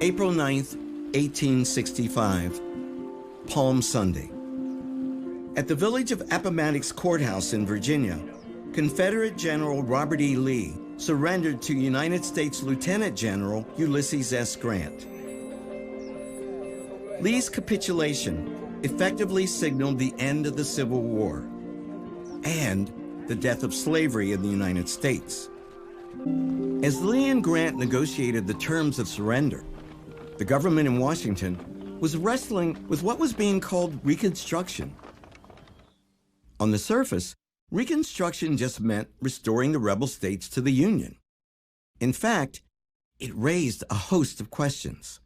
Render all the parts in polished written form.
April 9th, 1865, Palm Sunday. At the village of Appomattox Courthouse in Virginia, Confederate General Robert E. Lee surrendered to United States Lieutenant General Ulysses S. Grant. Lee's capitulation effectively signaled the end of the Civil War and the death of slavery in the United States. As Lee and Grant negotiated the terms of surrender, the government in Washington was wrestling with what was being called Reconstruction. On the surface, Reconstruction just meant restoring the rebel states to the Union. In fact, it raised a host of questions.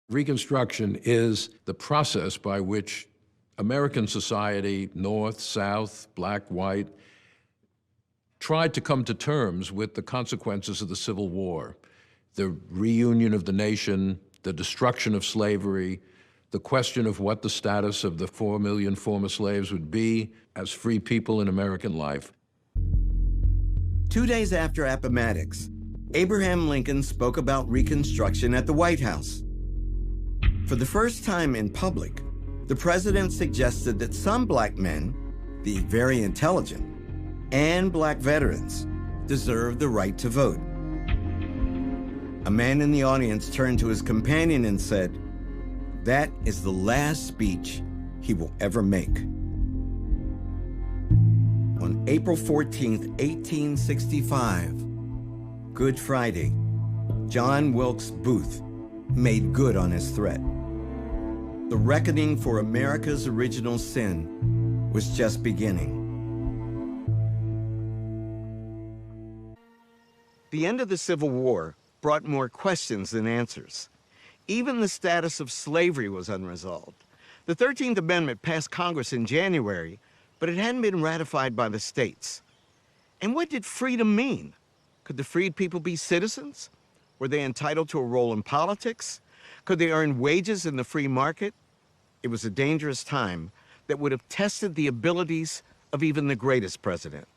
Reconstruction is the process by which American society, North, South, black, white, tried to come to terms with the consequences of the Civil War, the reunion of the nation, the destruction of slavery, the question of what the status of the 4 million former slaves would be as free people in American life. 2 days after Appomattox, Abraham Lincoln spoke about Reconstruction at the White House. For the first time in public, the president suggested that some black men, the very intelligent, and black veterans deserved the right to vote. A man in the audience turned to his companion and said, "That is the last speech he will ever make." On April 14th, 1865, Good Friday, John Wilkes Booth made good on his threat. The reckoning for America's original sin was just beginning. The end of the Civil War brought more questions than answers. Even the status of slavery was unresolved. The 13th Amendment passed Congress in January, but it hadn't been ratified by the states. And what did freedom mean? Could the freed people be citizens? Were they entitled to a role in politics? Could they earn wages in the free market? It was a dangerous time that would have tested the abilities of even the greatest president.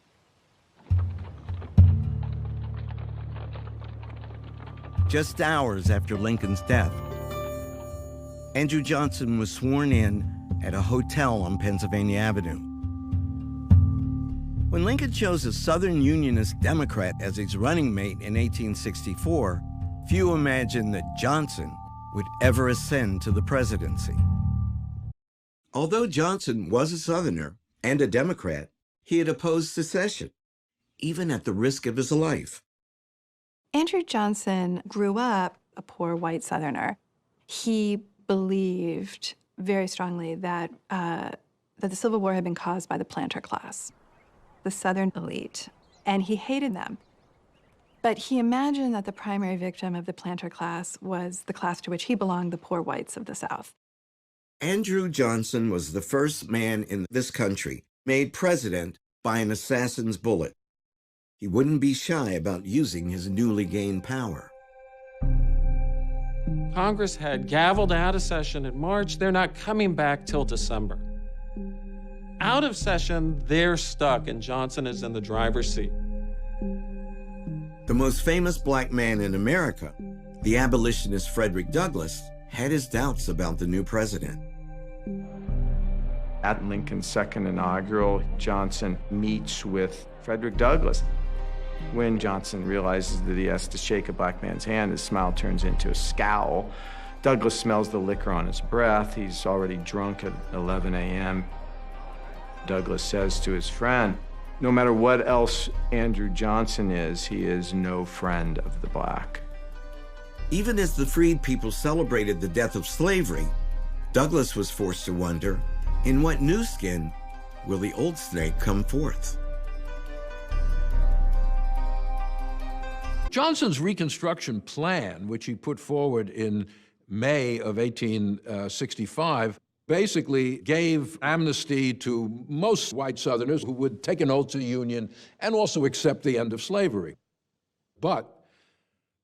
Just hours after Lincoln's death, Andrew Johnson was sworn in at a hotel on Pennsylvania Avenue. When Lincoln chose a Southern Unionist Democrat as his running mate in 1864, few imagined that Johnson would ever ascend to the presidency. Although Johnson was a Southerner and a Democrat, he had opposed secession, even at the risk of his life. Andrew Johnson grew up a poor white Southerner. He believed very strongly that the Civil War had been caused by the planter class, the Southern elite, and he hated them. But he imagined that the primary victim of the planter class was the class to which he belonged, the poor whites of the South. Andrew Johnson was the first man in this country made president by an assassin's bullet. He wouldn't be shy about using his newly gained power. Congress had gavelled out of session in March. They're not coming back till December. Out of session, they're stuck, and Johnson is in the driver's seat. The most famous black man in America, the abolitionist Frederick Douglass, had his doubts about the new president. At Lincoln's second inaugural, Johnson meets with Frederick Douglass. When Johnson realizes that he has to shake a black man's hand, his smile turns into a scowl. Douglass smells the liquor on his breath. He's already drunk at 11 a.m. Douglass says to his friend, no matter what else Andrew Johnson is, he is no friend of the black. Even as the freed people celebrated the death of slavery, Douglass was forced to wonder, in what new skin will the old snake come forth? Johnson's Reconstruction plan, which he put forward in May of 1865, basically gave amnesty to most white Southerners who would take an oath to the Union and also accept the end of slavery. But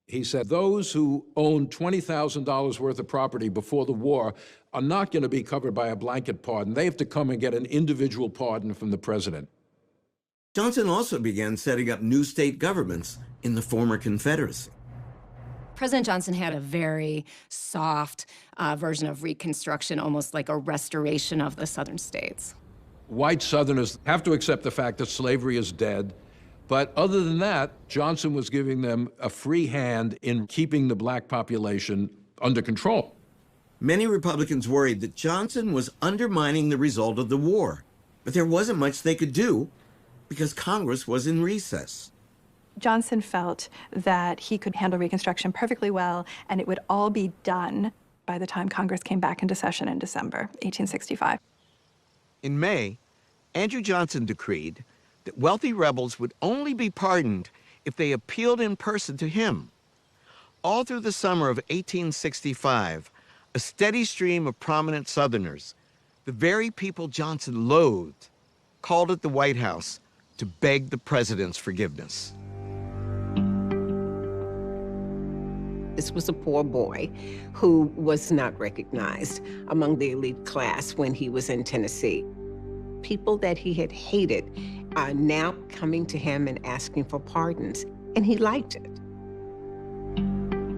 he said those who owned $20,000 worth of property before the war are not going to be covered by a blanket pardon. They have to come and get an individual pardon from the president. Johnson also began setting up new state governments in the former Confederacy. President Johnson had a very soft version of Reconstruction, almost like a restoration of the Southern states. White Southerners have to accept the fact that slavery is dead. But other than that, Johnson was giving them a free hand in keeping the black population under control. Many Republicans worried that Johnson was undermining the result of the war, but there wasn't much they could do because Congress was in recess. Johnson felt that he could handle Reconstruction perfectly well, and it would all be done by the time Congress came back into session in December 1865. In May, Andrew Johnson decreed that wealthy rebels would only be pardoned if they appealed in person to him. All through the summer of 1865, a steady stream of prominent Southerners, the very people Johnson loathed, called at the White House to beg the president's forgiveness. This was a poor boy who was not recognized among the elite class when he was in Tennessee. People that he had hated are now coming to him and asking for pardons, and he liked it.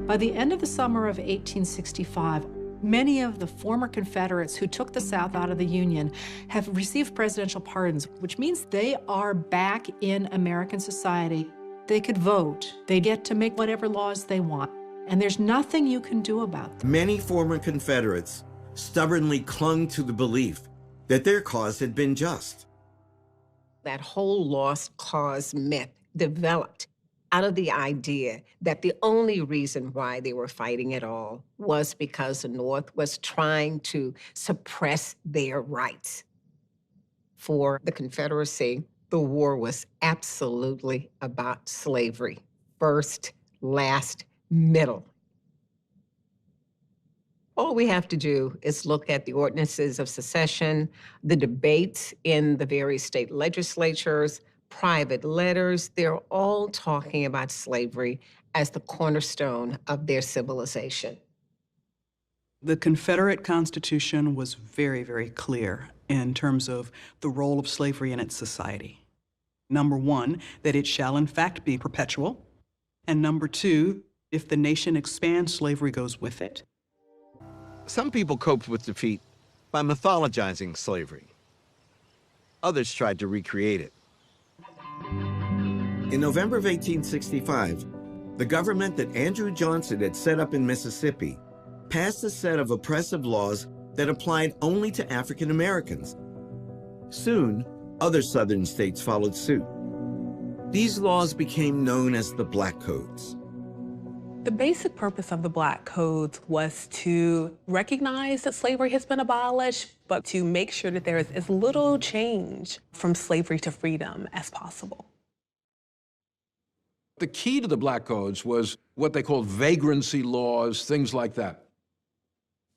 By the end of the summer of 1865, many of the former Confederates who took the South out of the Union have received presidential pardons, which means they are back in American society. They could vote. They get to make whatever laws they want, and there's nothing you can do about them. Many former Confederates stubbornly clung to the belief that their cause had been just. That whole lost cause myth developed out of the idea that the only reason why they were fighting at all was because the North was trying to suppress their rights. For the Confederacy, the war was absolutely about slavery. First, last, middle. All we have to do is look at the ordinances of secession, the debates in the various state legislatures, private letters. They're all talking about slavery as the cornerstone of their civilization. The Confederate Constitution was very, very clear in terms of the role of slavery in its society. Number one, that it shall in fact be perpetual. And number two, if the nation expands, slavery goes with it. Some people coped with defeat by mythologizing slavery. Others tried to recreate it. In November of 1865, the government that Andrew Johnson had set up in Mississippi passed a set of oppressive laws that applied only to African Americans. Soon, other Southern states followed suit. These laws became known as the Black Codes. The basic purpose of the Black Codes was to recognize that slavery has been abolished, but to make sure that there is as little change from slavery to freedom as possible. The key to the Black Codes was what they called vagrancy laws, things like that.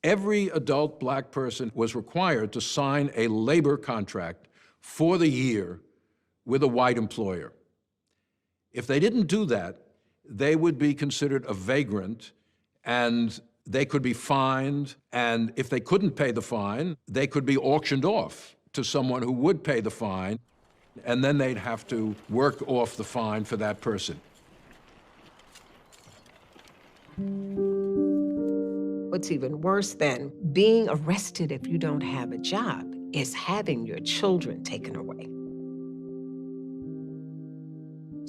Every adult black person was required to sign a labor contract for the year with a white employer. If they didn't do that, they would be considered a vagrant, and they could be fined, and if they couldn't pay the fine, they could be auctioned off to someone who would pay the fine, and then they'd have to work off the fine for that person. What's even worse than being arrested if you don't have a job is having your children taken away.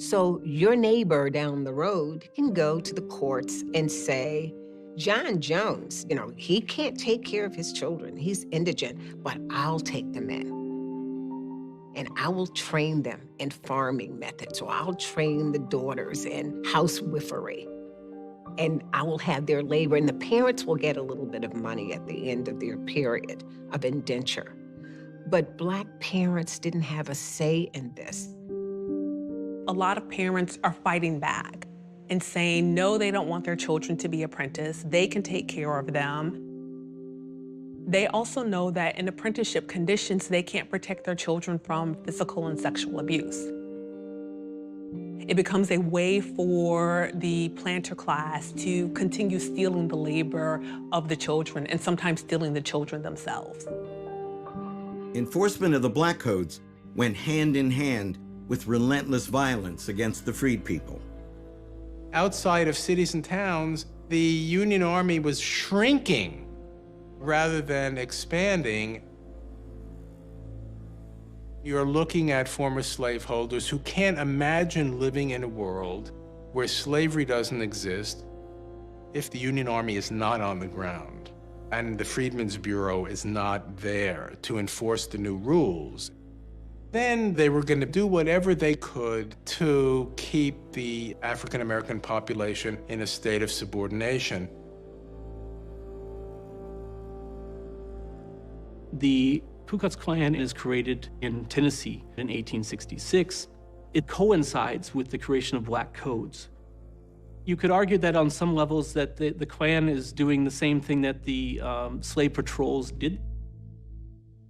So your neighbor down the road can go to the courts and say, John Jones, he can't take care of his children. He's indigent, but I'll take them in. And I will train them in farming methods, or I'll train the daughters in housewifery. And I will have their labor, and the parents will get a little bit of money at the end of their period of indenture. But Black parents didn't have a say in this. A lot of parents are fighting back and saying, no, they don't want their children to be apprenticed. They can take care of them. They also know that in apprenticeship conditions, they can't protect their children from physical and sexual abuse. It becomes a way for the planter class to continue stealing the labor of the children and sometimes stealing the children themselves. Enforcement of the Black Codes went hand in hand with relentless violence against the freed people. Outside of cities and towns, the Union Army was shrinking rather than expanding. You're looking at former slaveholders who can't imagine living in a world where slavery doesn't exist if the Union Army is not on the ground and the Freedmen's Bureau is not there to enforce the new rules. Then they were going to do whatever they could to keep the African American population in a state of subordination. The Ku Klux Klan is created in Tennessee in 1866. It coincides with the creation of black codes. You could argue that on some levels that the Klan is doing the same thing that the slave patrols did.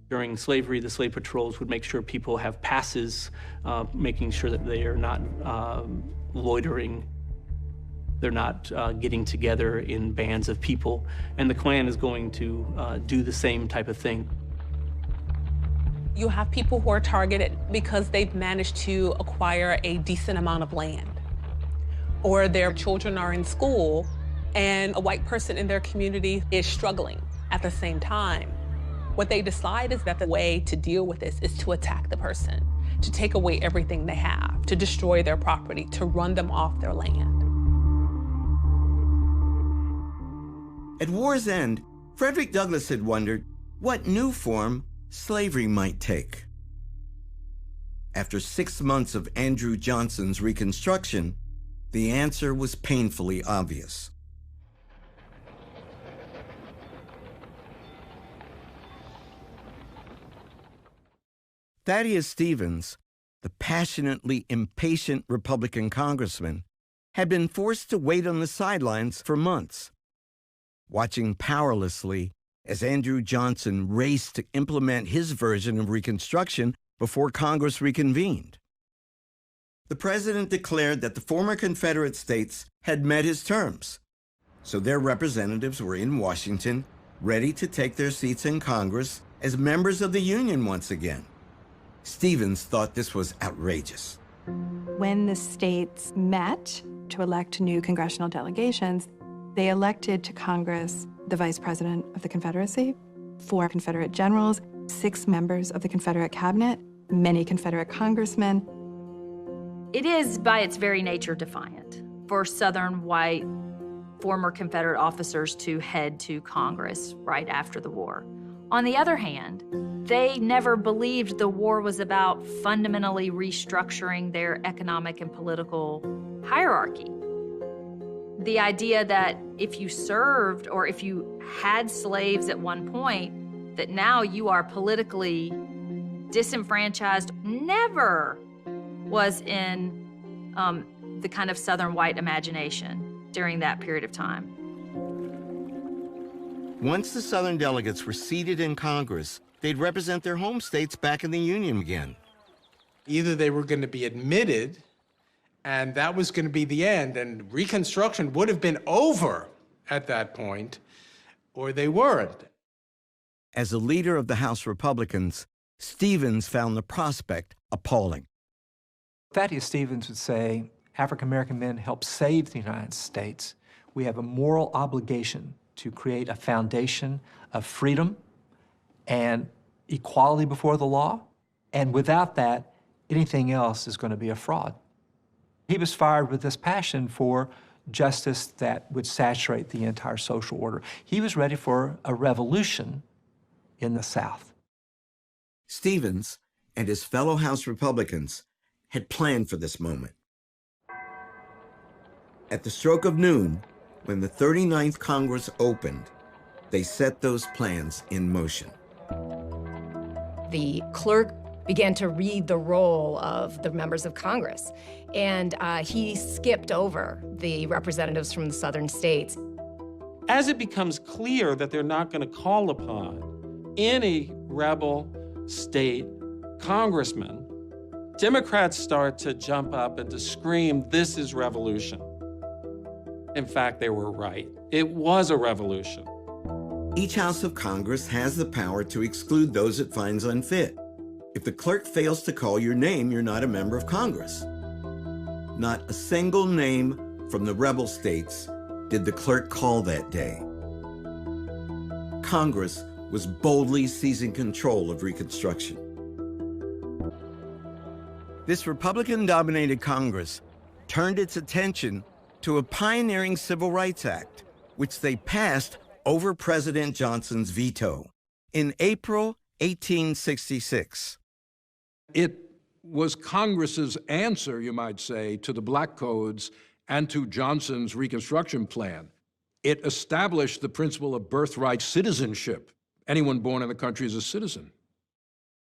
During slavery, the slave patrols would make sure people have passes, making sure that they are not loitering. They're not getting together in bands of people. And the Klan is going to do the same type of thing. You have people who are targeted because they've managed to acquire a decent amount of land, or their children are in school and a white person in their community is struggling at the same time. What they decide is that the way to deal with this is to attack the person, to take away everything they have, to destroy their property, to run them off their land. At war's end, Frederick Douglass had wondered what new form slavery might take. After 6 months of Andrew Johnson's Reconstruction, the answer was painfully obvious. Thaddeus Stevens, the passionately impatient Republican congressman, had been forced to wait on the sidelines for months, watching powerlessly as Andrew Johnson raced to implement his version of Reconstruction before Congress reconvened. The president declared that the former Confederate states had met his terms, so their representatives were in Washington, ready to take their seats in Congress as members of the Union once again. Stevens thought this was outrageous. When the states met to elect new congressional delegations, they elected to Congress the Vice President of the Confederacy, 4 Confederate generals, 6 members of the Confederate cabinet, many Confederate congressmen. It is, by its very nature, defiant for Southern white former Confederate officers to head to Congress right after the war. On the other hand, they never believed the war was about fundamentally restructuring their economic and political hierarchy. The idea that if you served or if you had slaves at one point, that now you are politically disenfranchised never was in the kind of Southern white imagination during that period of time. Once the Southern delegates were seated in Congress, they'd represent their home states back in the Union again. Either they were going to be admitted, and that was going to be the end, and Reconstruction would have been over at that point, or they weren't. As a leader of the House Republicans, Stevens found the prospect appalling. Thaddeus Stevens would say, African-American men helped save the United States. We have a moral obligation to create a foundation of freedom and equality before the law. And without that, anything else is going to be a fraud. He was fired with this passion for justice that would saturate the entire social order. He was ready for a revolution in the South. Stevens and his fellow House Republicans had planned for this moment. At the stroke of noon, when the 39th Congress opened, they set those plans in motion. The clerk began to read the roll of the members of Congress, and he skipped over the representatives from the southern states. As it becomes clear that they're not going to call upon any rebel state congressman, Democrats start to jump up and to scream, "This is revolution." In fact, they were right. It was a revolution. Each House of Congress has the power to exclude those it finds unfit. If the clerk fails to call your name, you're not a member of Congress. Not a single name from the rebel states did the clerk call that day. Congress was boldly seizing control of Reconstruction. This Republican-dominated Congress turned its attention to a pioneering Civil Rights Act, which they passed over President Johnson's veto in April 1866. It was Congress's answer, you might say, to the Black Codes and to Johnson's Reconstruction plan. It established the principle of birthright citizenship. Anyone born in the country is a citizen.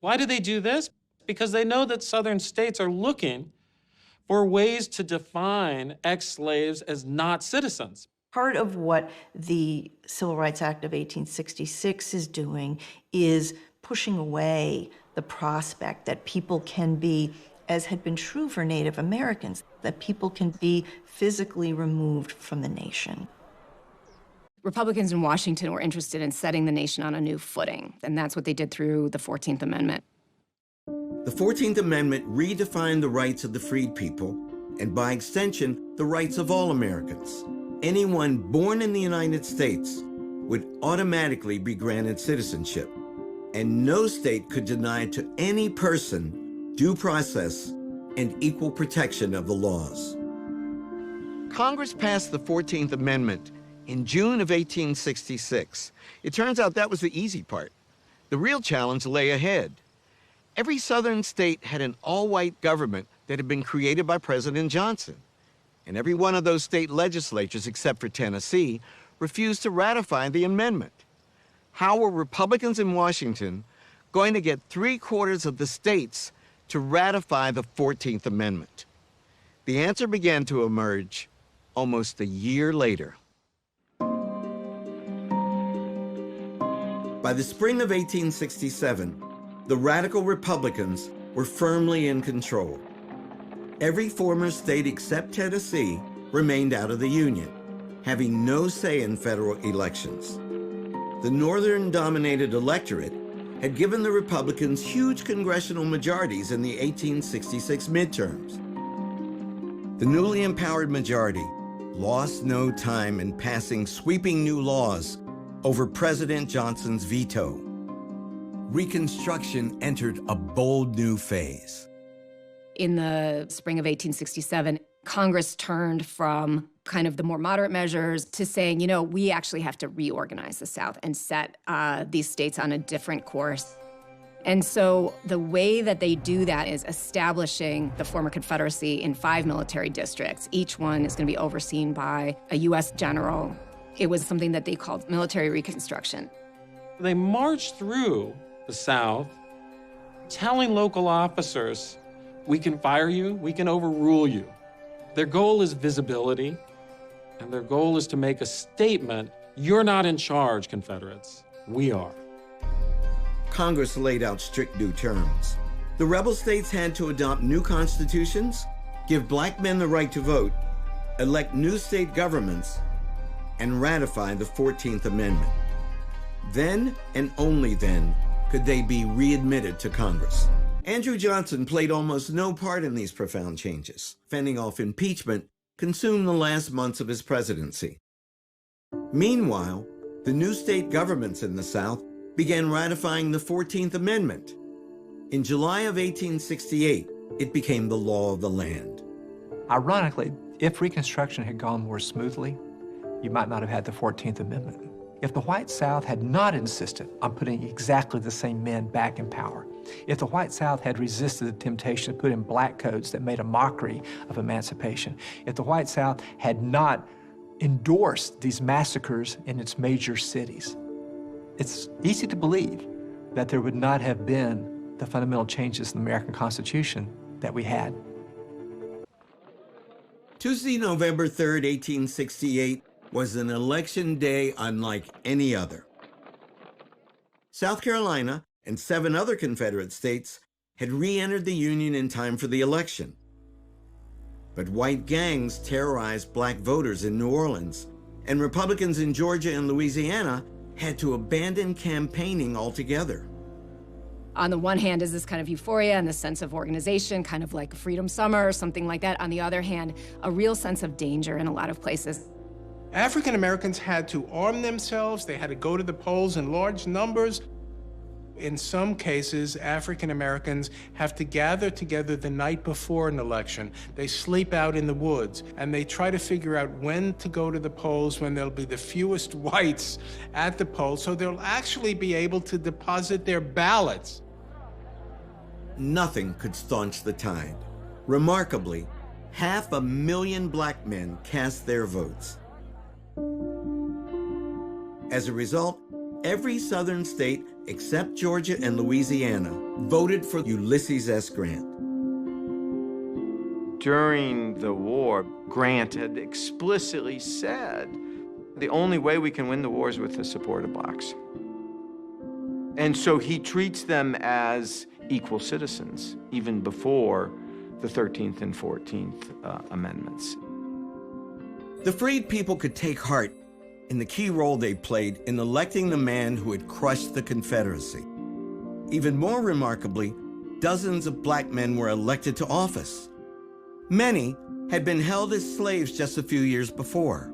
Why do they do this? Because they know that Southern states are looking for ways to define ex-slaves as not citizens. Part of what the Civil Rights Act of 1866 is doing is pushing away the prospect that people can be, as had been true for Native Americans, that people can be physically removed from the nation. Republicans in Washington were interested in setting the nation on a new footing, and that's what they did through the 14th Amendment. The 14th Amendment redefined the rights of the freed people, and by extension, the rights of all Americans. Anyone born in the United States would automatically be granted citizenship, and no state could deny to any person due process and equal protection of the laws. Congress passed the 14th Amendment in June of 1866. It turns out that was the easy part. The real challenge lay ahead. Every Southern state had an all-white government that had been created by President Johnson. And every one of those state legislatures, except for Tennessee, refused to ratify the amendment. How were Republicans in Washington going to get 3/4 of the states to ratify the 14th Amendment? The answer began to emerge almost a year later. By the spring of 1867, the radical Republicans were firmly in control. Every former state except Tennessee remained out of the Union, having no say in federal elections. The Northern-dominated electorate had given the Republicans huge congressional majorities in the 1866 midterms. The newly empowered majority lost no time in passing sweeping new laws over President Johnson's veto. Reconstruction entered a bold new phase. In the spring of 1867, Congress turned from kind of the more moderate measures to saying, you know, we actually have to reorganize the South and set these states on a different course. And so the way that they do that is establishing the former Confederacy in 5 military districts. Each one is going to be overseen by a U.S. general. It was something that they called military reconstruction. They marched through the South telling local officers, we can fire you, we can overrule you. Their goal is visibility, and their goal is to make a statement, you're not in charge, Confederates, we are. Congress laid out strict new terms. The rebel states had to adopt new constitutions, give black men the right to vote, elect new state governments, and ratify the 14th Amendment. Then, and only then, could they be readmitted to Congress. Andrew Johnson played almost no part in these profound changes. Fending off impeachment consumed the last months of his presidency. Meanwhile, the new state governments in the South began ratifying the 14th Amendment. In July of 1868, it became the law of the land. Ironically, if Reconstruction had gone more smoothly, you might not have had the 14th Amendment. If the white South had not insisted on putting exactly the same men back in power, if the white South had resisted the temptation to put in black codes that made a mockery of emancipation, if the white South had not endorsed these massacres in its major cities, it's easy to believe that there would not have been the fundamental changes in the American Constitution that we had. Tuesday, November 3rd, 1868, was an election day unlike any other. South Carolina and 7 other Confederate states had re-entered the Union in time for the election. But white gangs terrorized black voters in New Orleans, and Republicans in Georgia and Louisiana had to abandon campaigning altogether. on the one hand is this kind of euphoria and this sense of organization, kind of like Freedom Summer or something like that. On the other hand, a real sense of danger in a lot of places. African Americans had to arm themselves. They had to go to the polls in large numbers. In some cases, African Americans have to gather together the night before an election. They sleep out in the woods, and they try to figure out when to go to the polls, when there'll be the fewest whites at the polls, so they'll actually be able to deposit their ballots. Nothing could staunch the tide. Remarkably, 500,000 black men cast their votes. As a result, every southern state except Georgia and Louisiana voted for Ulysses S. Grant. During the war, Grant had explicitly said, the only way we can win the war is with the support of blacks. And so he treats them as equal citizens, even before the 13th and 14th Amendments. The freed people could take heart in the key role they played in electing the man who had crushed the Confederacy. Even more remarkably, dozens of black men were elected to office. Many had been held as slaves just a few years before.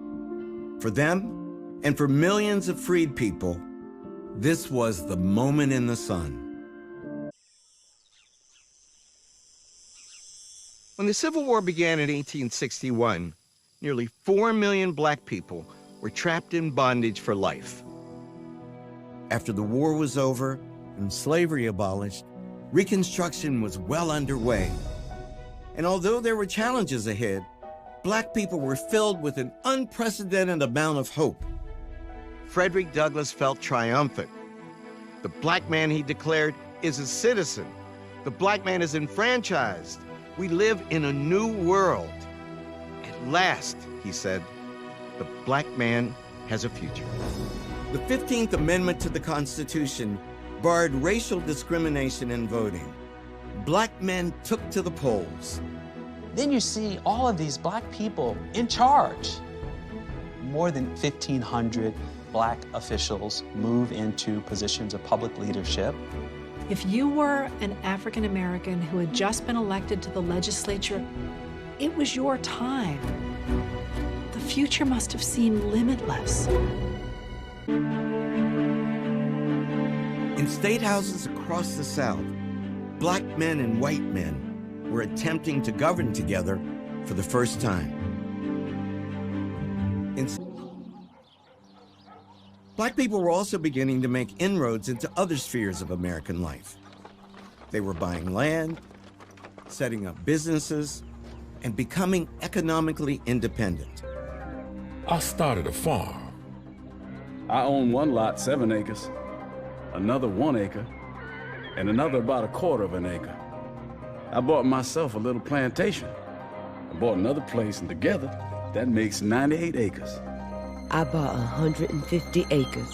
For them, and for millions of freed people, this was the moment in the sun. When the Civil War began in 1861, nearly 4 million black people were trapped in bondage for life. After the war was over and slavery abolished, Reconstruction was well underway. And although there were challenges ahead, black people were filled with an unprecedented amount of hope. Frederick Douglass felt triumphant. The black man, he declared, is a citizen. The black man is enfranchised. We live in a new world. At last, he said, the black man has a future. The 15th Amendment to the Constitution barred racial discrimination in voting. Black men took to the polls. Then you see all of these black people in charge. More than 1,500 black officials move into positions of public leadership. If you were an African American who had just been elected to the legislature, it was your time. The future must have seemed limitless. In state houses across the South, black men and white men were attempting to govern together for the first time. Black people were also beginning to make inroads into other spheres of American life. They were buying land, setting up businesses, and becoming economically independent. I started a farm. I own one lot, 7 acres, another 1 acre, and another about 1/4 of an acre. I bought myself a little plantation. I bought another place, and together, that makes 98 acres. I bought 150 acres.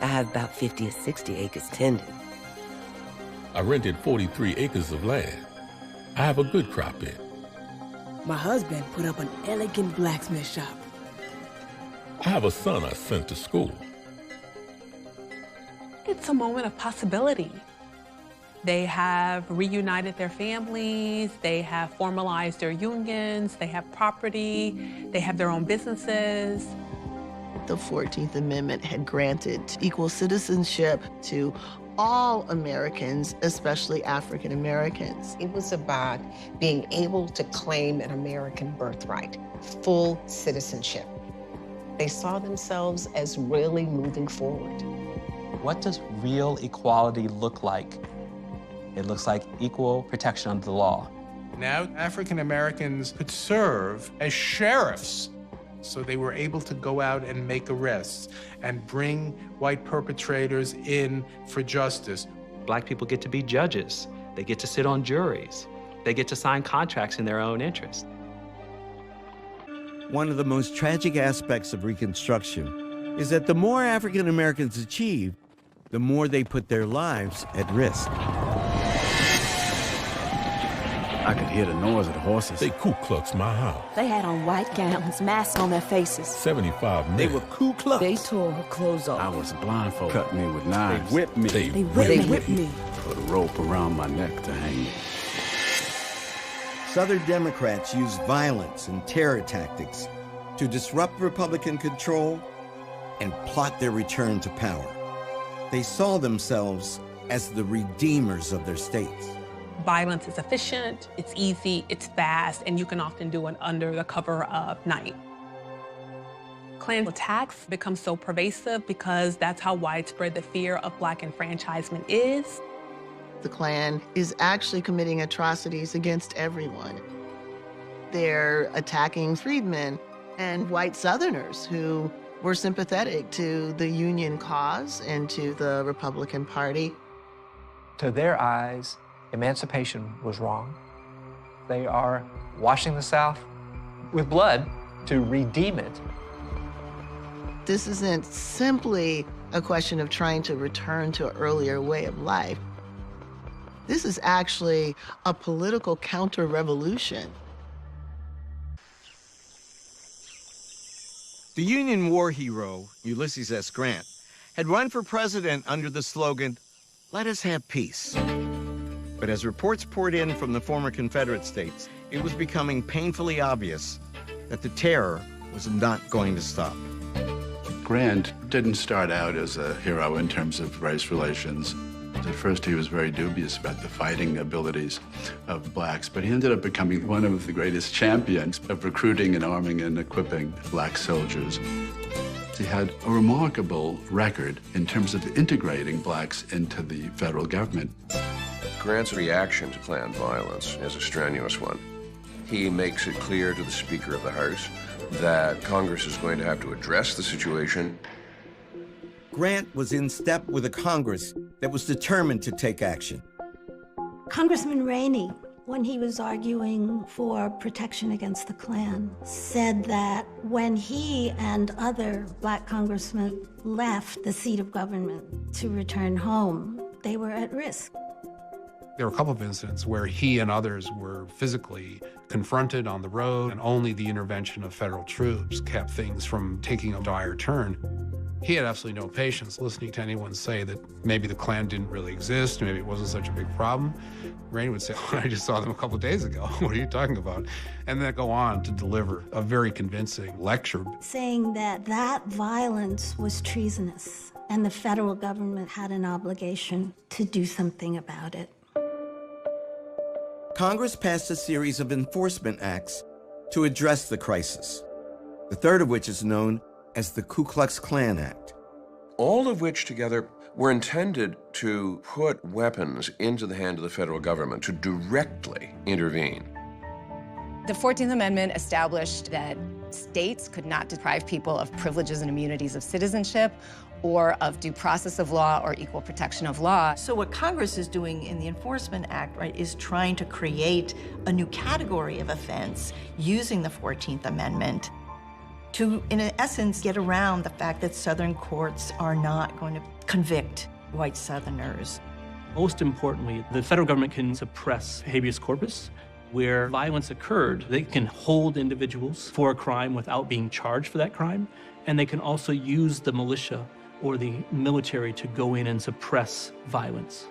I have about 50 or 60 acres tended. I rented 43 acres of land. I have a good crop in. My husband put up an elegant blacksmith shop. I have a son I sent to school. It's a moment of possibility. They have reunited their families, they have formalized their unions, they have property, they have their own businesses. The 14th Amendment had granted equal citizenship to all Americans, especially African Americans. It was about being able to claim an American birthright, full citizenship. They saw themselves as really moving forward. What does real equality look like? It looks like equal protection under the law. Now African Americans could serve as sheriffs. So they were able to go out and make arrests and bring white perpetrators in for justice. Black people get to be judges. They get to sit on juries. They get to sign contracts in their own interest. One of the most tragic aspects of Reconstruction is that the more African Americans achieved, the more they put their lives at risk. I could hear the noise of the horses. They Ku Klux my house. They had on white gowns, masks on their faces. 75 men. They were Ku Klux. They tore her clothes off. I was blindfolded. Cut me with knives. They whipped me. They whipped me. put a rope around my neck to hang me. Southern Democrats used violence and terror tactics to disrupt Republican control and plot their return to power. They saw themselves as the redeemers of their states. Violence is efficient, it's easy, it's fast, and you can often do it under the cover of night. Klan attacks become so pervasive because that's how widespread the fear of Black enfranchisement is. The Klan is actually committing atrocities against everyone. They're attacking freedmen and white Southerners who were sympathetic to the Union cause and to the Republican Party. To their eyes, emancipation was wrong. They are washing the South with blood to redeem it. This isn't simply a question of trying to return to an earlier way of life. This is actually a political counter-revolution. The Union War hero, Ulysses S. Grant, had run for president under the slogan, "Let us have peace." But as reports poured in from the former Confederate states, it was becoming painfully obvious that the terror was not going to stop. Grant didn't start out as a hero in terms of race relations. At first, he was very dubious about the fighting abilities of blacks, but he ended up becoming one of the greatest champions of recruiting and arming and equipping black soldiers. He had a remarkable record in terms of integrating blacks into the federal government. Grant's reaction to Klan violence is a strenuous one. He makes it clear to the Speaker of the House that Congress is going to have to address the situation. Grant was in step with a Congress that was determined to take action. Congressman Rainey, when he was arguing for protection against the Klan, said that when he and other Black congressmen left the seat of government to return home, they were at risk. There were a couple of incidents where he and others were physically confronted on the road, and only the intervention of federal troops kept things from taking a dire turn. He had absolutely no patience listening to anyone say that maybe the Klan didn't really exist, maybe it wasn't such a big problem. Rainey would say, "I just saw them a couple of days ago. What are you talking about?" And then go on to deliver a very convincing lecture. Saying that that violence was treasonous and the federal government had an obligation to do something about it. Congress passed a series of enforcement acts to address the crisis, the third of which is known as the Ku Klux Klan Act. All of which together were intended to put weapons into the hand of the federal government to directly intervene. The 14th Amendment established that states could not deprive people of privileges and immunities of citizenship or of due process of law or equal protection of law. So what Congress is doing in the Enforcement Act, right, is trying to create a new category of offense using the 14th Amendment to, in essence, get around the fact that Southern courts are not going to convict white Southerners. Most importantly, the federal government can suppress habeas corpus. Where violence occurred, they can hold individuals for a crime without being charged for that crime, and they can also use the militia or the military to go in and suppress violence.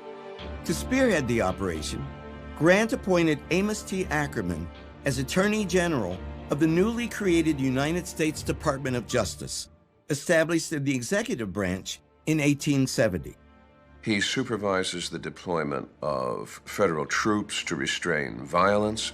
To spearhead the operation, Grant appointed Amos T. Ackerman as Attorney General of the newly created United States Department of Justice, established in the executive branch in 1870. He supervises the deployment of federal troops to restrain violence.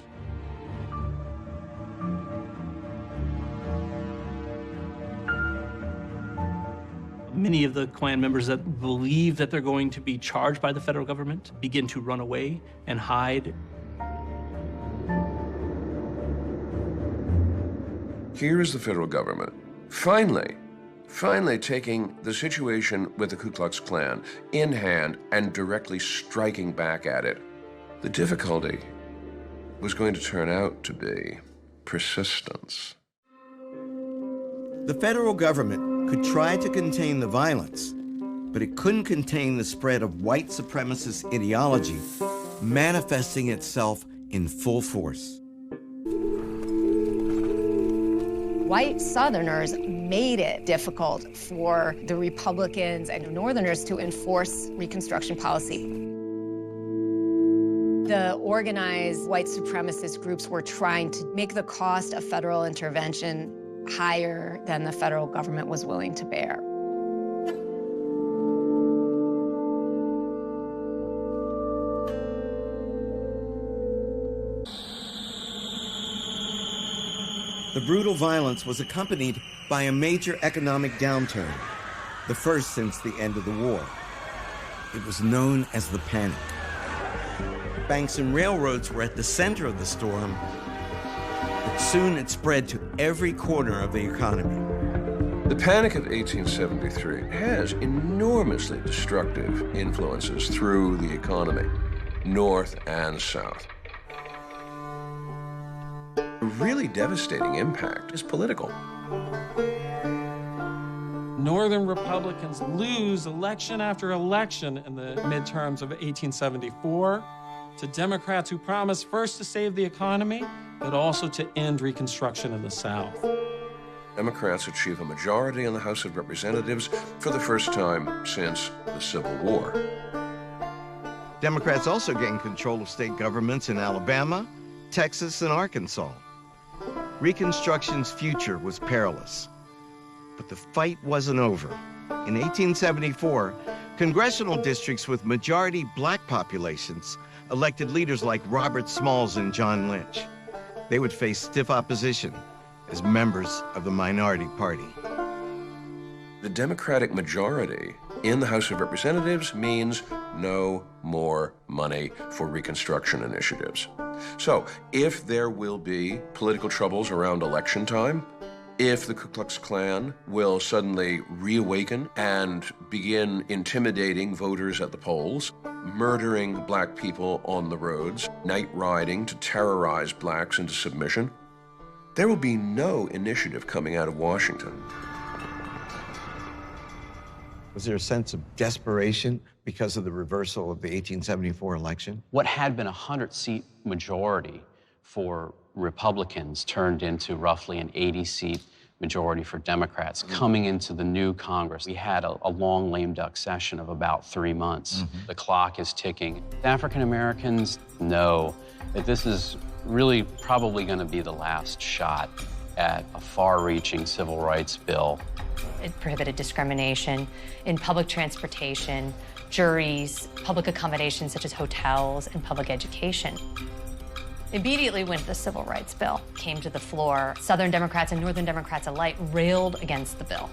Many of the Klan members that believe that they're going to be charged by the federal government begin to run away and hide. Here is the federal government, finally taking the situation with the Ku Klux Klan in hand and directly striking back at it. The difficulty was going to turn out to be persistence. The federal government could try to contain the violence, but it couldn't contain the spread of white supremacist ideology manifesting itself in full force. White Southerners made it difficult for the Republicans and Northerners to enforce Reconstruction policy. The organized white supremacist groups were trying to make the cost of federal intervention higher than the federal government was willing to bear. The brutal violence was accompanied by a major economic downturn, the first since the end of the war. It was known as the Panic. Banks and railroads were at the center of the storm, but soon it spread to every corner of the economy. The Panic of 1873 has enormously destructive influences through the economy, North and South. A really devastating impact is political. Northern Republicans lose election after election in the midterms of 1874 to Democrats who promised first to save the economy, but also to end Reconstruction in the South. Democrats achieve a majority in the House of Representatives for the first time since the Civil War. Democrats also gained control of state governments in Alabama, Texas, and Arkansas. Reconstruction's future was perilous. But the fight wasn't over. In 1874, congressional districts with majority black populations elected leaders like Robert Smalls and John Lynch. They would face stiff opposition as members of the minority party. The Democratic majority in the House of Representatives means no more money for Reconstruction initiatives. So if there will be political troubles around election time, if the Ku Klux Klan will suddenly reawaken and begin intimidating voters at the polls, murdering black people on the roads, night riding to terrorize blacks into submission, there will be no initiative coming out of Washington. Was there a sense of desperation because of the reversal of the 1874 election? What had been a 100-seat majority for Republicans turned into roughly an 80-seat majority for Democrats. Coming into the new Congress, we had a long lame duck session of about 3 months. The clock is ticking. African Americans know that this is really probably going to be the last shot at a far-reaching civil rights bill. It prohibited discrimination in public transportation, juries, public accommodations such as hotels, and public education. Immediately when the Civil Rights Bill came to the floor, Southern Democrats and Northern Democrats alike railed against the bill.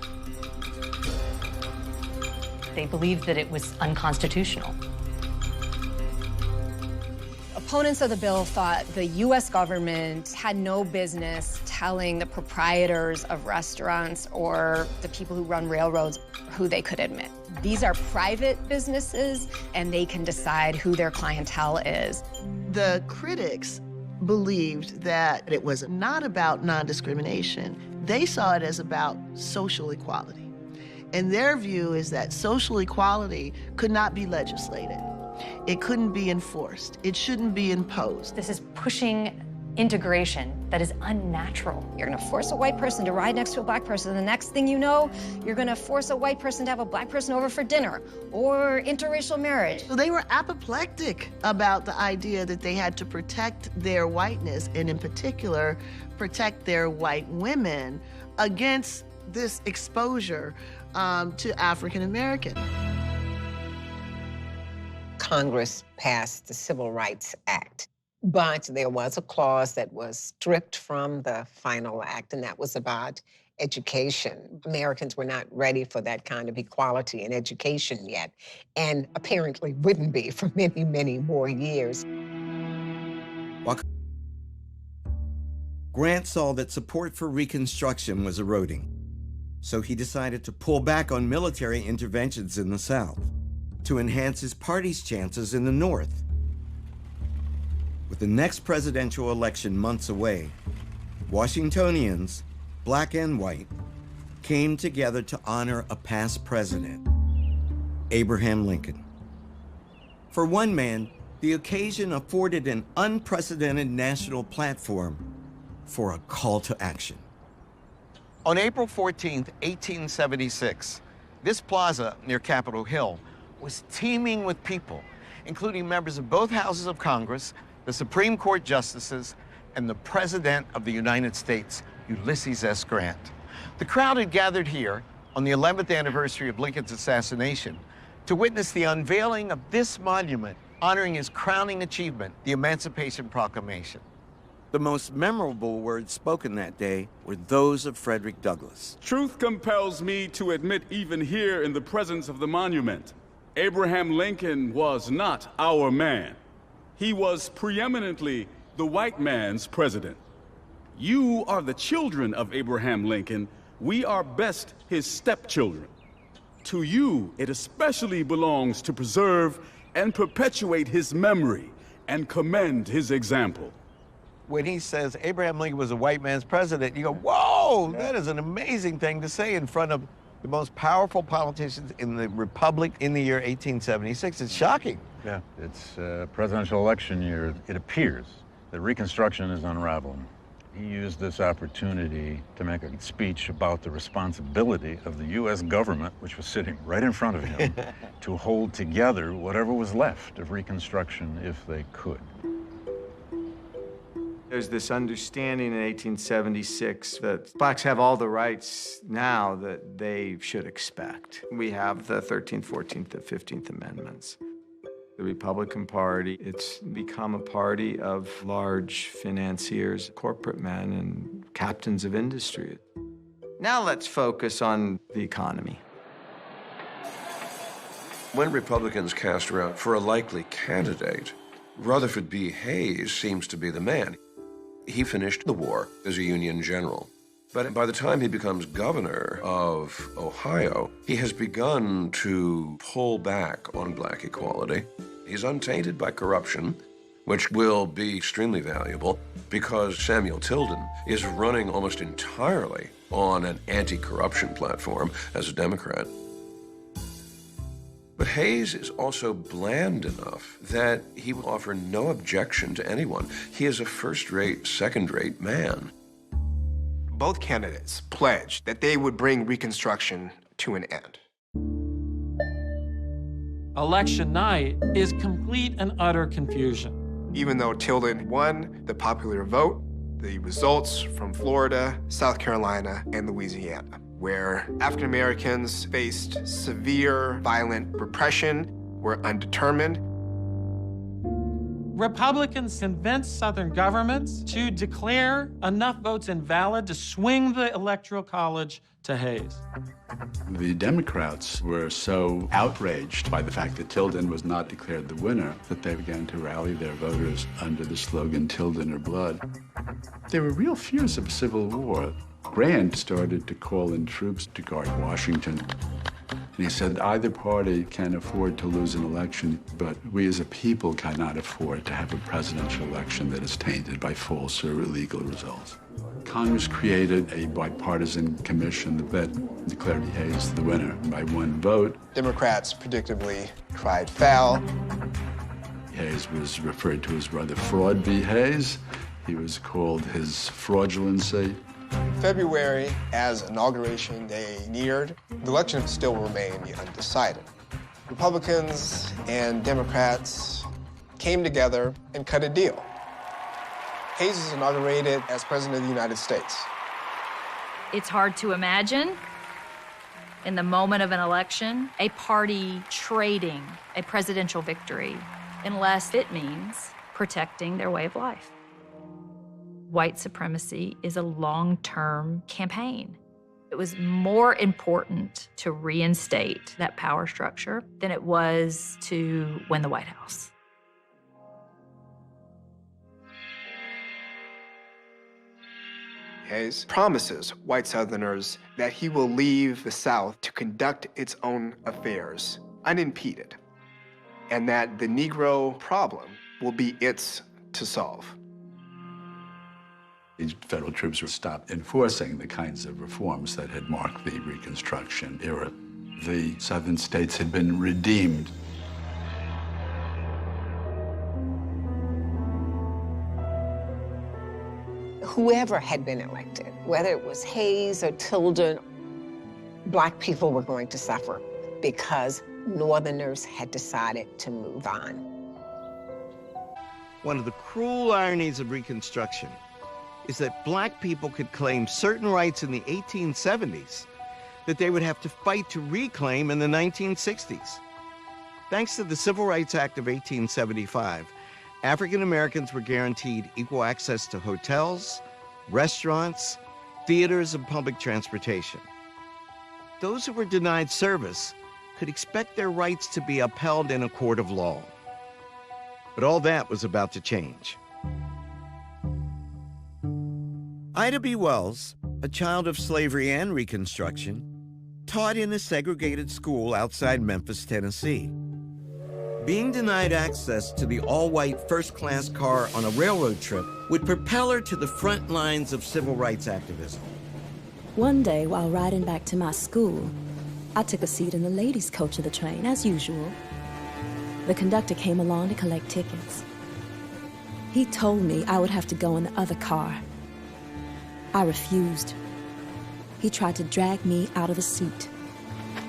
They believed that it was unconstitutional. Opponents of the bill thought the U.S. government had no business telling the proprietors of restaurants or the people who run railroads who they could admit. These are private businesses, and they can decide who their clientele is. The critics believed that it was not about non-discrimination. They saw it as about social equality. And their view is that social equality could not be legislated. It couldn't be enforced. It shouldn't be imposed. This is pushing integration that is unnatural. You're gonna force a white person to ride next to a black person. The next thing you know, you're gonna force a white person to have a black person over for dinner or interracial marriage. So they were apoplectic about the idea that they had to protect their whiteness, and in particular, protect their white women against this exposure to African Americans. Congress passed the Civil Rights Act, but there was a clause that was stripped from the final act, and that was about education. Americans were not ready for that kind of equality in education yet, and apparently wouldn't be for many, many more years. Grant saw that support for Reconstruction was eroding, so he decided to pull back on military interventions in the South to enhance his party's chances in the North. With the next presidential election months away, Washingtonians, black and white, came together to honor a past president, Abraham Lincoln. For one man, the occasion afforded an unprecedented national platform for a call to action. On April 14th, 1876, this plaza near Capitol Hill was teeming with people including members of both houses of Congress, the Supreme Court justices, and the President of the United States, Ulysses S. Grant. The crowd had gathered here on the 11th anniversary of Lincoln's assassination to witness the unveiling of this monument honoring his crowning achievement, the Emancipation Proclamation. The most memorable words spoken that day were those of Frederick Douglass. Truth compels me to admit, even here in the presence of the monument, Abraham Lincoln was not our man. He was preeminently the white man's president. You are the children of Abraham Lincoln. We are best his stepchildren. To you, it especially belongs to preserve and perpetuate his memory and commend his example. When he says Abraham Lincoln was a white man's president, you go, whoa, that is an amazing thing to say in front of the most powerful politicians in the Republic in the year 1876. It's shocking. Yeah, it's a presidential election year. It appears that Reconstruction is unraveling. He used this opportunity to make a speech about the responsibility of the U.S. government, which was sitting right in front of him, to hold together whatever was left of Reconstruction if they could. There's this understanding in 1876 that blacks have all the rights now that they should expect. We have the 13th, 14th, and 15th Amendments. The Republican Party, it's become a party of large financiers, corporate men, and captains of industry. Now let's focus on the economy. When Republicans cast around for a likely candidate, Rutherford B. Hayes seems to be the man. He finished the war as a Union general. But by the time he becomes governor of Ohio, he has begun to pull back on black equality. He's untainted by corruption, which will be extremely valuable because Samuel Tilden is running almost entirely on an anti-corruption platform as a Democrat. But Hayes is also bland enough that he will offer no objection to anyone. He is a first-rate, second-rate man. Both candidates pledged that they would bring Reconstruction to an end. Election night is complete and utter confusion. Even though Tilden won the popular vote, the results from Florida, South Carolina, and Louisiana, where African Americans faced severe violent repression, were undetermined. Republicans convinced Southern governments to declare enough votes invalid to swing the Electoral College to Hayes. The Democrats were so outraged by the fact that Tilden was not declared the winner that they began to rally their voters under the slogan, Tilden or Blood. There were real fears of civil war. Grant started to call in troops to guard Washington. And he said, either party can afford to lose an election, but we as a people cannot afford to have a presidential election that is tainted by false or illegal results. Congress created a bipartisan commission that declared Hayes the winner by one vote. Democrats predictably cried foul. Hayes was referred to as brother Fraud v. Hayes. He was called his fraudulency. February, as Inauguration Day neared, the election still remained undecided. Republicans and Democrats came together and cut a deal. Hayes is inaugurated as President of the United States. It's hard to imagine, in the moment of an election, a party trading a presidential victory unless it means protecting their way of life. White supremacy is a long-term campaign. It was more important to reinstate that power structure than it was to win the White House. Hayes promises white Southerners that he will leave the South to conduct its own affairs unimpeded, and that the Negro problem will be its to solve. The federal troops stopped enforcing the kinds of reforms that had marked the Reconstruction era. The Southern states had been redeemed. Whoever had been elected, whether it was Hayes or Tilden, Black people were going to suffer because Northerners had decided to move on. One of the cruel ironies of Reconstruction is that black people could claim certain rights in the 1870s that they would have to fight to reclaim in the 1960s. Thanks to the Civil Rights Act of 1875, African Americans were guaranteed equal access to hotels, restaurants, theaters, and public transportation. Those who were denied service could expect their rights to be upheld in a court of law. But all that was about to change. Ida B. Wells, a child of slavery and Reconstruction, taught in a segregated school outside Memphis, Tennessee. Being denied access to the all-white first-class car on a railroad trip would propel her to the front lines of civil rights activism. One day, while riding back to my school, I took a seat in the ladies' coach of the train, as usual. The conductor came along to collect tickets. He told me I would have to go in the other car. I refused. He tried to drag me out of the seat.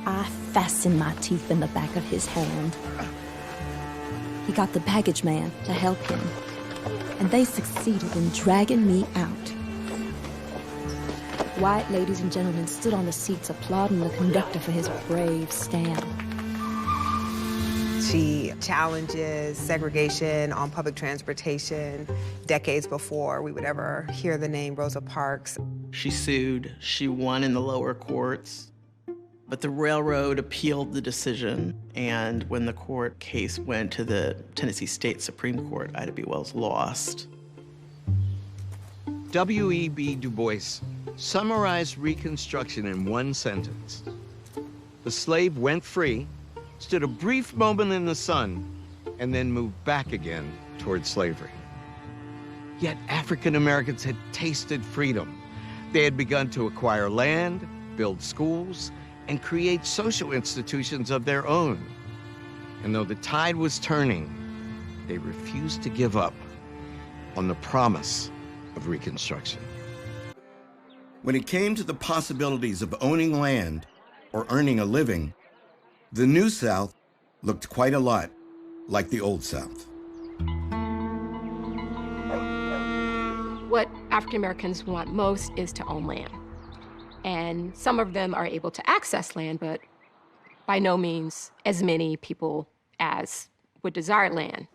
I fastened my teeth in the back of his hand. He got the baggage man to help him, and they succeeded in dragging me out. White ladies and gentlemen stood on the seats applauding the conductor for his brave stand. She challenges segregation on public transportation decades before we would ever hear the name Rosa Parks. She sued. She won in the lower courts, but the railroad appealed the decision, and when the court case went to the Tennessee State Supreme Court, Ida B. Wells lost. W.E.B. Du Bois summarized Reconstruction in one sentence. The slave went free, stood a brief moment in the sun, and then moved back again toward slavery. Yet African Americans had tasted freedom. They had begun to acquire land, build schools, and create social institutions of their own. And though the tide was turning, they refused to give up on the promise of Reconstruction. When it came to the possibilities of owning land or earning a living, the New South looked quite a lot like the Old South. What African Americans want most is to own land. And some of them are able to access land, but by no means as many people as would desire land.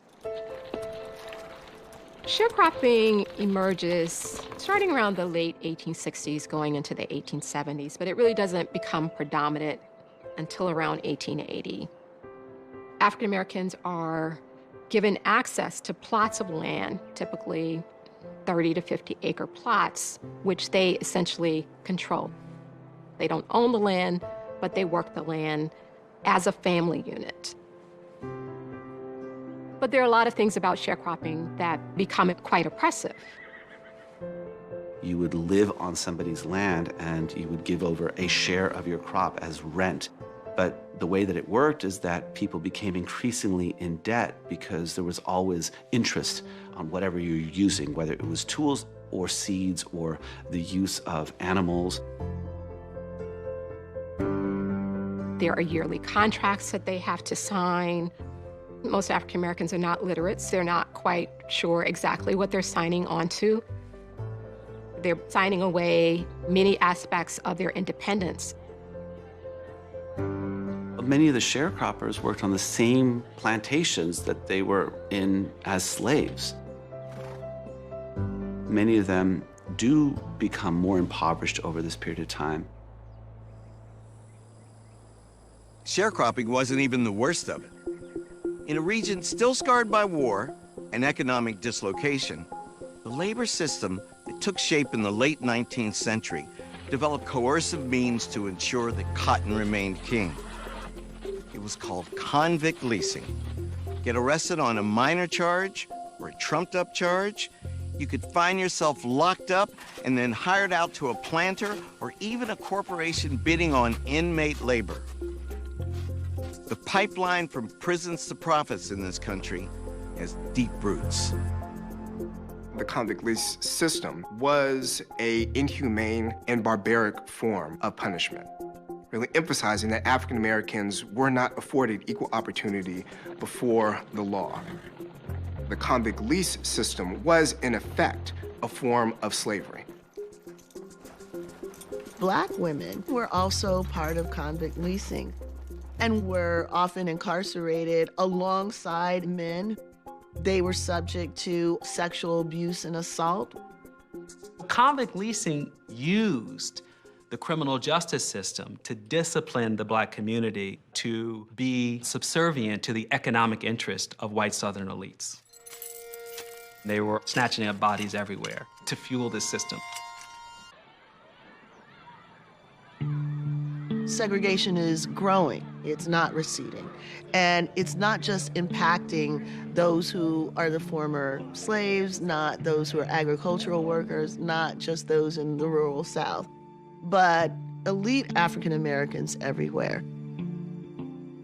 Sharecropping emerges starting around the late 1860s, going into the 1870s, but it really doesn't become predominant until around 1880. African Americans are given access to plots of land, typically 30 to 50 acre plots, which they essentially control. They don't own the land, but they work the land as a family unit. But there are a lot of things about sharecropping that become quite oppressive. You would live on somebody's land and you would give over a share of your crop as rent. But the way that it worked is that people became increasingly in debt because there was always interest on whatever you're using, whether it was tools or seeds or the use of animals. There are yearly contracts that they have to sign. Most African Americans are not literates. They're not quite sure exactly what they're signing on to. They're signing away many aspects of their independence. Many of the sharecroppers worked on the same plantations that they were in as slaves. Many of them do become more impoverished over this period of time. Sharecropping wasn't even the worst of it. In a region still scarred by war and economic dislocation, the labor system that took shape in the late 19th century developed coercive means to ensure that cotton remained king. It was called convict leasing. Get arrested on a minor charge or a trumped-up charge, you could find yourself locked up and then hired out to a planter or even a corporation bidding on inmate labor. The pipeline from prisons to profits in this country has deep roots. The convict lease system was an inhumane and barbaric form of punishment, really emphasizing that African Americans were not afforded equal opportunity before the law. The convict lease system was, in effect, a form of slavery. Black women were also part of convict leasing and were often incarcerated alongside men. They were subject to sexual abuse and assault. Convict leasing used the criminal justice system to discipline the Black community to be subservient to the economic interest of white Southern elites. They were snatching up bodies everywhere to fuel this system. Segregation is growing, it's not receding. And it's not just impacting those who are the former slaves, not those who are agricultural workers, not just those in the rural South, but elite African Americans everywhere.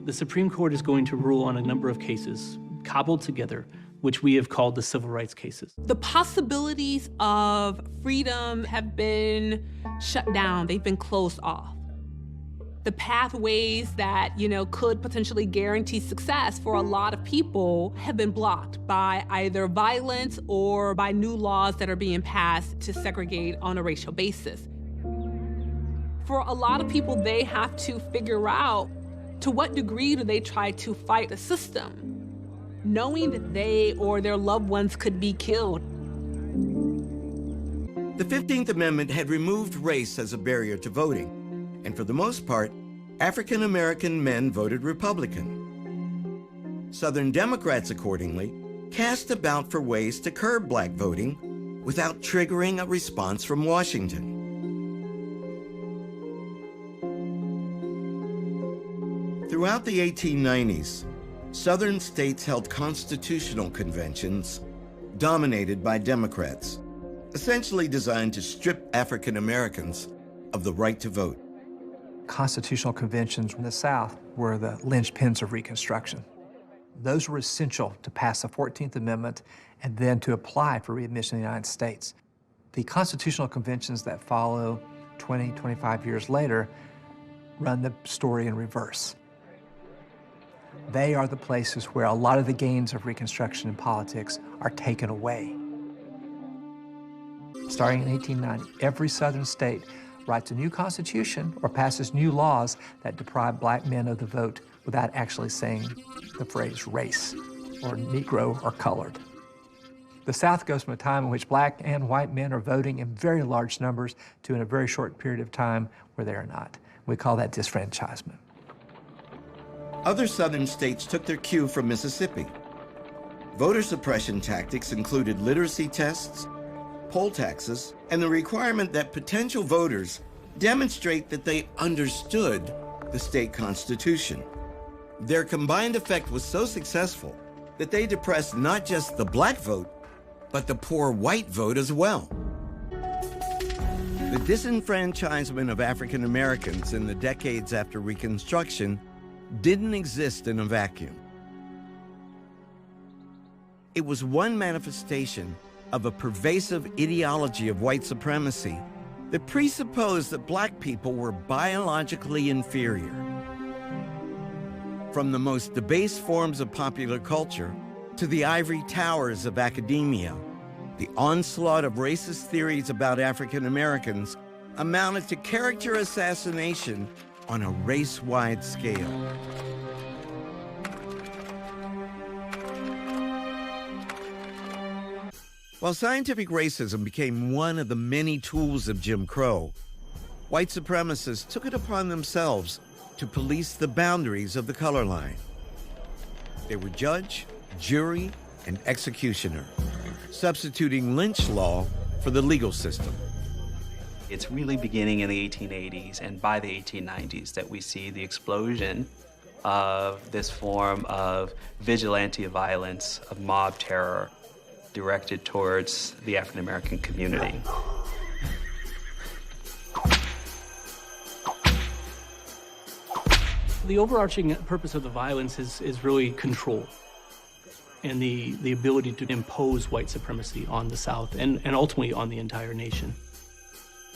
The Supreme Court is going to rule on a number of cases cobbled together, which we have called the civil rights cases. The possibilities of freedom have been shut down, they've been closed off. The pathways that, could potentially guarantee success for a lot of people have been blocked by either violence or by new laws that are being passed to segregate on a racial basis. For a lot of people, they have to figure out to what degree do they try to fight the system, knowing that they or their loved ones could be killed. The 15th Amendment had removed race as a barrier to voting. And for the most part, African American men voted Republican. Southern Democrats, accordingly, cast about for ways to curb Black voting without triggering a response from Washington. Throughout the 1890s, Southern states held constitutional conventions dominated by Democrats, essentially designed to strip African Americans of the right to vote. Constitutional conventions in the South were the linchpins of Reconstruction. Those were essential to pass the 14th Amendment and then to apply for readmission in the United States. The constitutional conventions that follow 20, 25 years later run the story in reverse. They are the places where a lot of the gains of Reconstruction in politics are taken away. Starting in 1890, every Southern state writes a new constitution or passes new laws that deprive Black men of the vote without actually saying the phrase race or Negro or colored. The South goes from a time in which Black and white men are voting in very large numbers to in a very short period of time where they are not. We call that disfranchisement. Other Southern states took their cue from Mississippi. Voter suppression tactics included literacy tests, poll taxes, and the requirement that potential voters demonstrate that they understood the state constitution. Their combined effect was so successful that they depressed not just the Black vote, but the poor white vote as well. The disenfranchisement of African Americans in the decades after Reconstruction didn't exist in a vacuum. It was one manifestation of a pervasive ideology of white supremacy that presupposed that Black people were biologically inferior. From the most debased forms of popular culture to the ivory towers of academia, the onslaught of racist theories about African Americans amounted to character assassination on a race-wide scale. While scientific racism became one of the many tools of Jim Crow, white supremacists took it upon themselves to police the boundaries of the color line. They were judge, jury, and executioner, substituting lynch law for the legal system. It's really beginning in the 1880s and by the 1890s that we see the explosion of this form of vigilante violence, of mob terror, directed towards the African American community. The overarching purpose of the violence is really control and the ability to impose white supremacy on the South and ultimately on the entire nation.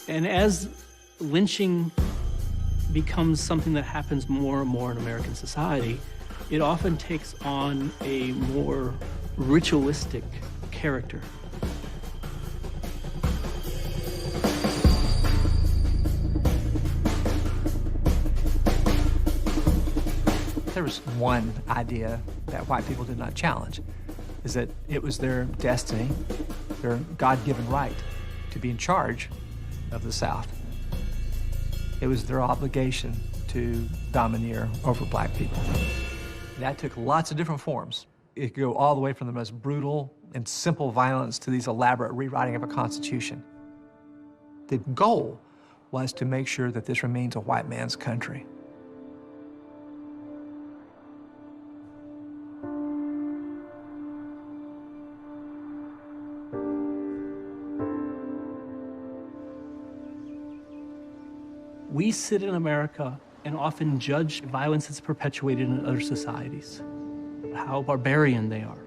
And as lynching becomes something that happens more and more in American society, it often takes on a more ritualistic character. There was one idea that white people did not challenge, is that it was their destiny, their God-given right to be in charge of the South. It was their obligation to domineer over black people. That took lots of different forms. It could go all the way from the most brutal and simple violence to these elaborate rewriting of a constitution. The goal was to make sure that this remains a white man's country. We sit in America and often judge violence that's perpetuated in other societies, how barbarian they are.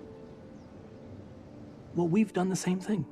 Well, we've done the same thing.